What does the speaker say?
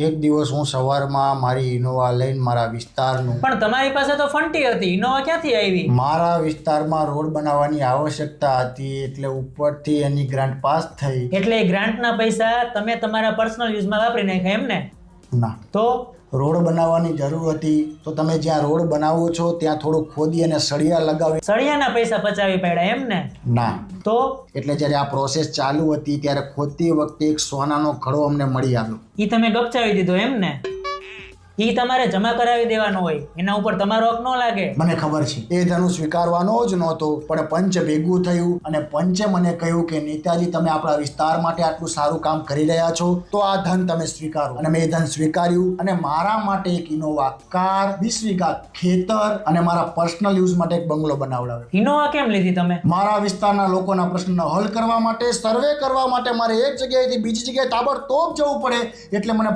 એક દિવસ હું સવારમાં મારી ઇનોવા લઈને મારા વિસ્તારનું પણ તમારી પાસે તો ફંટી હતી, ઇનોવા ક્યાંથી આવી? મારા વિસ્તારમાં રોડ બનાવવાની આવશ્યકતા હતી એટલે ઉપરથી એની ગ્રાન્ટ પાસ થઈ. એટલે એ ગ્રાન્ટના પૈસા તમે તમારા પર્સનલ યુઝમાં વાપરી નાખ્યા એમ ને? ના, તો રોડ બનાવવાની જરૂર હતી તો તમે જ્યાં રોડ બનાવો છો ત્યાં થોડું ખોદી અને સળિયા લગાવી. સળિયાના પૈસા પચાવી પડ્યા એમ ને? ના, તો એટલે જ્યારે આ પ્રોસેસ ચાલુ હતી ત્યારે ખોદતી વખતે એક સોનાનો ઘડો અમને મળી આવ્યો. ઈ તમે ગપચાવી દીધો એમ ને? ઈ તમારે જમા કરાવી દેવાનો હોય, એના ઉપર તમારો હક ન લાગે. મને ખબર છે એ ધન સ્વીકારવાનો જ નહોતો, પણ પંચ ભેગું થયું અને પંચે મને કહ્યું કે નેતાજી તમે આપણા વિસ્તાર માટે આટલું સારું કામ કરી રહ્યા છો તો આ ધન તમે સ્વીકારો. અને મેં એ ધન સ્વીકાર્યું અને મારા માટે એક ઇનોવા કાર, 20 વીઘા ખેતર અને મારા પર્સનલ યુઝ માટે એક બંગલો બનાવડાવ્યો. ઇનોવા કેમ લીધી તમે? મારા વિસ્તારના લોકોના પ્રશ્નનો હલ કરવા માટે, સર્વે કરવા માટે મારે એક જગ્યાએથી બીજી જગ્યાએ તાબડતોબ જવું પડે એટલે મને